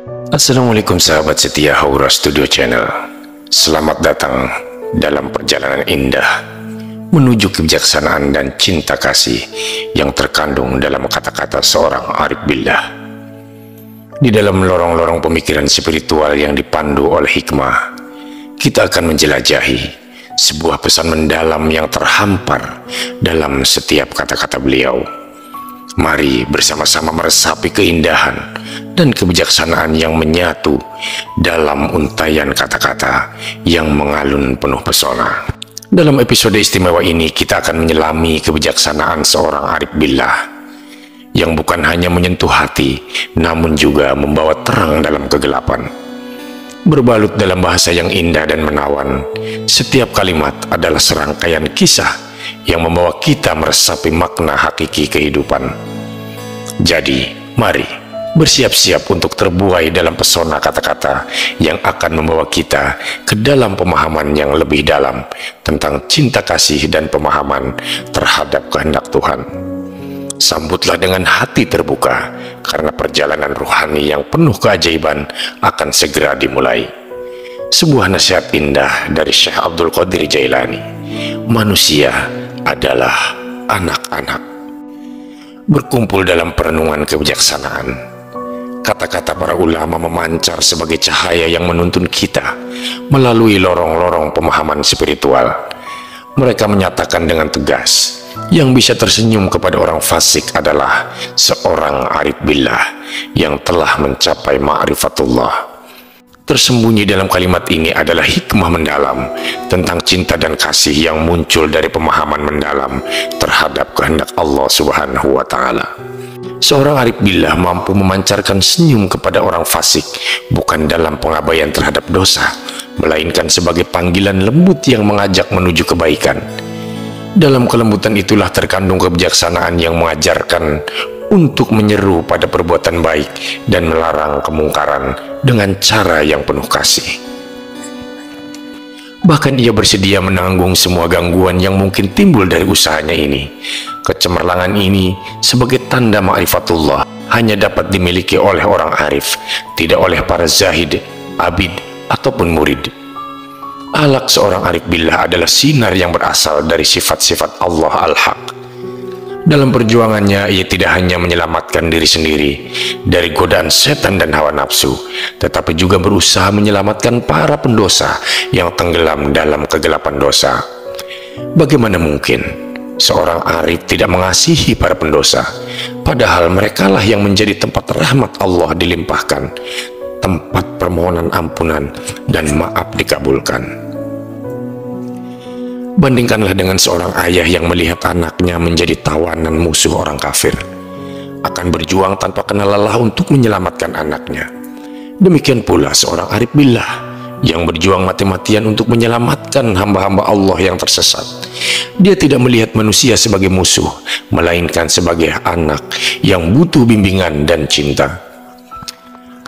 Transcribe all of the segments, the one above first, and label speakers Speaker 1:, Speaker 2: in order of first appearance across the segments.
Speaker 1: Assalamualaikum sahabat setia Haura Studio Channel. Selamat datang dalam perjalanan indah menuju kebijaksanaan dan cinta kasih yang terkandung dalam kata-kata seorang arif billah. Di dalam lorong-lorong pemikiran spiritual yang dipandu oleh hikmah, kita akan menjelajahi sebuah pesan mendalam yang terhampar dalam setiap kata-kata beliau. Mari bersama-sama meresapi keindahan dan kebijaksanaan yang menyatu dalam untaian kata-kata yang mengalun penuh pesona. Dalam episode istimewa ini kita akan menyelami kebijaksanaan seorang arif billah yang bukan hanya menyentuh hati, namun juga membawa terang dalam kegelapan. Berbalut dalam bahasa yang indah dan menawan, setiap kalimat adalah serangkaian kisah yang membawa kita meresapi makna hakiki kehidupan. Jadi, mari bersiap-siap untuk terbuai dalam pesona kata-kata yang akan membawa kita ke dalam pemahaman yang lebih dalam tentang cinta kasih dan pemahaman terhadap kehendak Tuhan. Sambutlah dengan hati terbuka, karena perjalanan ruhani yang penuh keajaiban akan segera dimulai. Sebuah nasihat indah dari Syekh Abdul Qadir Jailani. Manusia adalah anak-anak. Berkumpul dalam perenungan kebijaksanaan, kata-kata para ulama memancar sebagai cahaya yang menuntun kita melalui lorong-lorong pemahaman spiritual. Mereka menyatakan dengan tegas, yang bisa tersenyum kepada orang fasik adalah seorang arif billah yang telah mencapai ma'rifatullah. Tersembunyi dalam kalimat ini adalah hikmah mendalam tentang cinta dan kasih yang muncul dari pemahaman mendalam terhadap kehendak Allah Subhanahu wa Ta'ala. Seorang arif billah mampu memancarkan senyum kepada orang fasik bukan dalam pengabaian terhadap dosa, melainkan sebagai panggilan lembut yang mengajak menuju kebaikan. Dalam kelembutan itulah terkandung kebijaksanaan yang mengajarkan untuk menyeru pada perbuatan baik dan melarang kemungkaran dengan cara yang penuh kasih. Bahkan ia bersedia menanggung semua gangguan yang mungkin timbul dari usahanya ini. Kecemerlangan ini sebagai tanda ma'rifatullah hanya dapat dimiliki oleh orang arif, tidak oleh para zahid, abid, ataupun murid. Alak seorang arif billah adalah sinar yang berasal dari sifat-sifat Allah Al-Haq. Dalam perjuangannya, ia tidak hanya menyelamatkan diri sendiri dari godaan setan dan hawa nafsu, tetapi juga berusaha menyelamatkan para pendosa yang tenggelam dalam kegelapan dosa. Bagaimana mungkin seorang arif tidak mengasihi para pendosa, padahal merekalah yang menjadi tempat rahmat Allah dilimpahkan, tempat permohonan ampunan dan maaf dikabulkan. Bandingkanlah dengan seorang ayah yang melihat anaknya menjadi tawanan musuh orang kafir, akan berjuang tanpa kenal lelah untuk menyelamatkan anaknya. Demikian pula seorang arif billah yang berjuang mati-matian untuk menyelamatkan hamba-hamba Allah yang tersesat. Dia tidak melihat manusia sebagai musuh, melainkan sebagai anak yang butuh bimbingan dan cinta.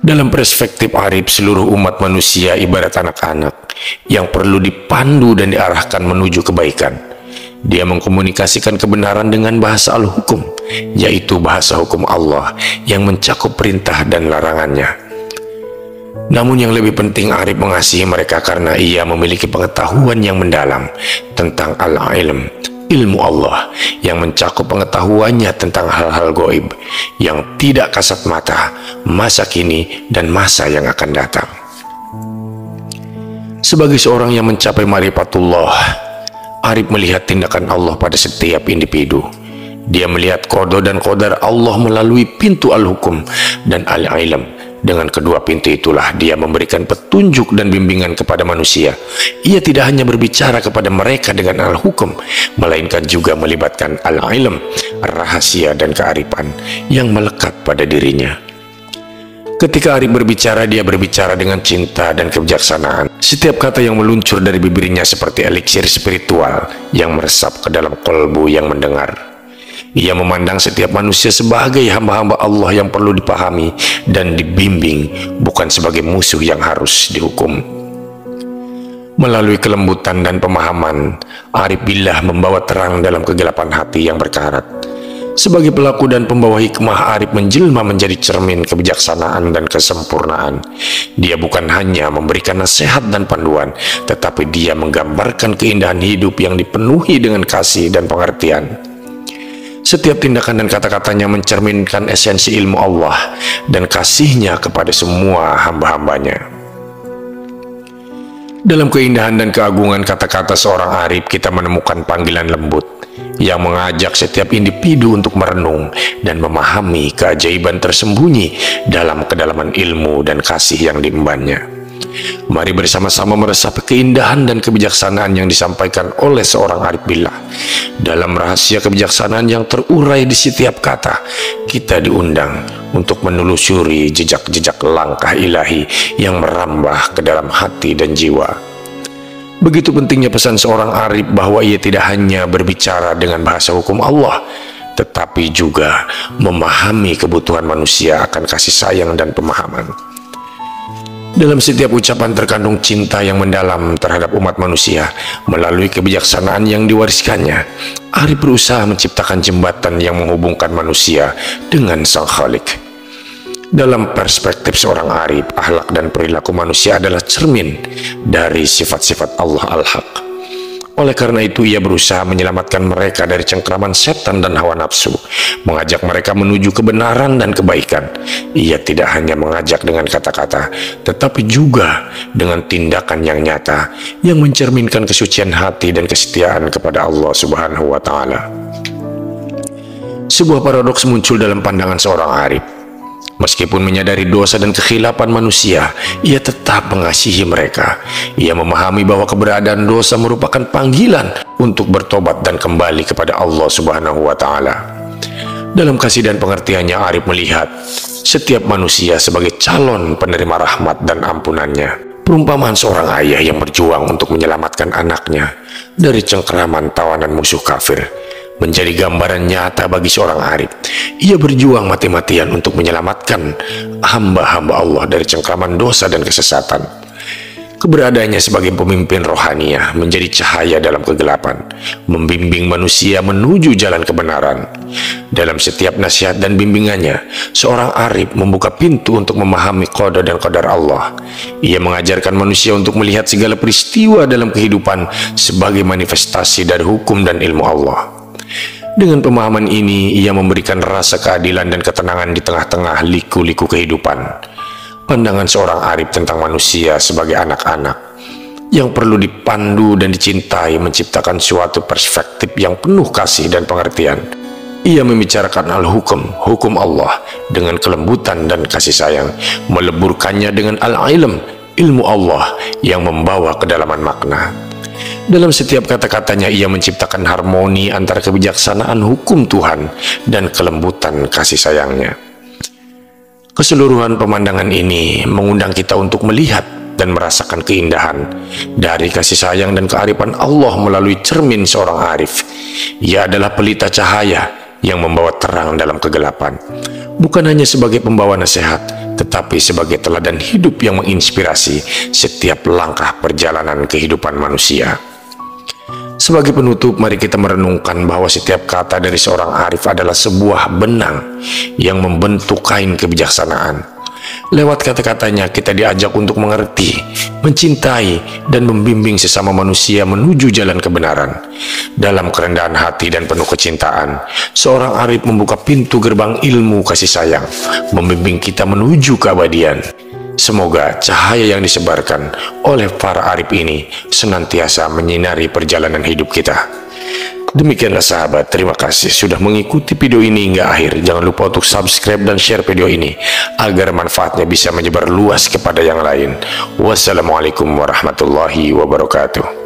Speaker 1: Dalam perspektif arif, seluruh umat manusia ibarat anak-anak yang perlu dipandu dan diarahkan menuju kebaikan. Dia mengkomunikasikan kebenaran dengan bahasa al-hukum, yaitu bahasa hukum Allah yang mencakup perintah dan larangannya. Namun yang lebih penting, arif mengasihi mereka karena ia memiliki pengetahuan yang mendalam tentang al-ilm, ilmu Allah yang mencakup pengetahuannya tentang hal-hal gaib yang tidak kasat mata, masa kini dan masa yang akan datang. Sebagai seorang yang mencapai ma'rifatullah, arif melihat tindakan Allah pada setiap individu. Dia melihat qada dan qadar Allah melalui pintu al-hukum dan al-ilm. Dengan kedua pintu itulah dia memberikan petunjuk dan bimbingan kepada manusia. Ia tidak hanya berbicara kepada mereka dengan al-hukum, melainkan juga melibatkan al-ilm, rahasia dan kearifan yang melekat pada dirinya. Ketika arif berbicara, dia berbicara dengan cinta dan kebijaksanaan. Setiap kata yang meluncur dari bibirnya seperti eliksir spiritual yang meresap ke dalam kalbu yang mendengar. Ia memandang setiap manusia sebagai hamba-hamba Allah yang perlu dipahami dan dibimbing, bukan sebagai musuh yang harus dihukum. Melalui kelembutan dan pemahaman, arif billah membawa terang dalam kegelapan hati yang berkarat. Sebagai pelaku dan pembawa hikmah, Arif menjelma menjadi cermin kebijaksanaan dan kesempurnaan. Dia bukan hanya memberikan nasihat dan panduan, tetapi dia menggambarkan keindahan hidup yang dipenuhi dengan kasih dan pengertian. Setiap tindakan dan kata-katanya mencerminkan esensi ilmu Allah dan kasih-Nya kepada semua hamba-hambanya. Dalam keindahan dan keagungan kata-kata seorang Arif, kita menemukan panggilan lembut yang mengajak setiap individu untuk merenung dan memahami keajaiban tersembunyi dalam kedalaman ilmu dan kasih yang diembannya. Mari bersama-sama meresapi keindahan dan kebijaksanaan yang disampaikan oleh seorang Arif billah. Dalam rahasia kebijaksanaan yang terurai di setiap kata, kita diundang untuk menelusuri jejak-jejak langkah ilahi yang merambah ke dalam hati dan jiwa. Begitu pentingnya pesan seorang Arif bahwa ia tidak hanya berbicara dengan bahasa hukum Allah, tetapi juga memahami kebutuhan manusia akan kasih sayang dan pemahaman. Dalam setiap ucapan terkandung cinta yang mendalam terhadap umat manusia. Melalui kebijaksanaan yang diwariskannya, Arif berusaha menciptakan jembatan yang menghubungkan manusia dengan Sang Khalik. Dalam perspektif seorang Arif, akhlak dan perilaku manusia adalah cermin dari sifat-sifat Allah Al-Haq. Oleh karena itu, ia berusaha menyelamatkan mereka dari cengkraman setan dan hawa nafsu, mengajak mereka menuju kebenaran dan kebaikan. Ia tidak hanya mengajak dengan kata-kata, tetapi juga dengan tindakan yang nyata, yang mencerminkan kesucian hati dan kesetiaan kepada Allah Subhanahu wa Ta'ala. Sebuah paradoks muncul dalam pandangan seorang Arif. Meskipun menyadari dosa dan kekhilapan manusia, ia tetap mengasihi mereka. Ia memahami bahwa keberadaan dosa merupakan panggilan untuk bertobat dan kembali kepada Allah Subhanahu wa Ta'ala. Dalam kasih dan pengertiannya, Arif melihat setiap manusia sebagai calon penerima rahmat dan ampunannya. Perumpamaan seorang ayah yang berjuang untuk menyelamatkan anaknya dari cengkeraman tawanan musuh kafir menjadi gambaran nyata bagi seorang Arif. Ia berjuang mati-matian untuk menyelamatkan hamba-hamba Allah dari cengkraman dosa dan kesesatan. Keberadaannya sebagai pemimpin rohaniah menjadi cahaya dalam kegelapan, membimbing manusia menuju jalan kebenaran. Dalam setiap nasihat dan bimbingannya, seorang Arif membuka pintu untuk memahami qada dan qadar Allah. Ia mengajarkan manusia untuk melihat segala peristiwa dalam kehidupan sebagai manifestasi dari hukum dan ilmu Allah. Dengan pemahaman ini, ia memberikan rasa keadilan dan ketenangan di tengah-tengah liku-liku kehidupan. Pandangan seorang Arif tentang manusia sebagai anak-anak yang perlu dipandu dan dicintai menciptakan suatu perspektif yang penuh kasih dan pengertian. Ia membicarakan al-hukum, hukum Allah dengan kelembutan dan kasih sayang, meleburkannya dengan al-ilm, ilmu Allah yang membawa kedalaman makna. Dalam setiap kata-katanya, ia menciptakan harmoni antara kebijaksanaan hukum Tuhan dan kelembutan kasih sayangnya. Keseluruhan pemandangan ini mengundang kita untuk melihat dan merasakan keindahan dari kasih sayang dan kearifan Allah melalui cermin seorang Arif. Ia adalah pelita cahaya yang membawa terang dalam kegelapan, bukan hanya sebagai pembawa nasihat, tetapi sebagai teladan hidup yang menginspirasi setiap langkah perjalanan kehidupan manusia. Sebagai penutup, mari kita merenungkan bahwa setiap kata dari seorang Arif adalah sebuah benang yang membentuk kain kebijaksanaan. Lewat kata-katanya, kita diajak untuk mengerti, mencintai, dan membimbing sesama manusia menuju jalan kebenaran. Dalam kerendahan hati dan penuh kecintaan, seorang Arif membuka pintu gerbang ilmu kasih sayang, membimbing kita menuju keabadian. Semoga cahaya yang disebarkan oleh para Arif ini senantiasa menyinari perjalanan hidup kita. Demikianlah sahabat, terima kasih sudah mengikuti video ini hingga akhir. Jangan lupa untuk subscribe dan share video ini agar manfaatnya bisa menyebar luas kepada yang lain. Wassalamualaikum warahmatullahi wabarakatuh.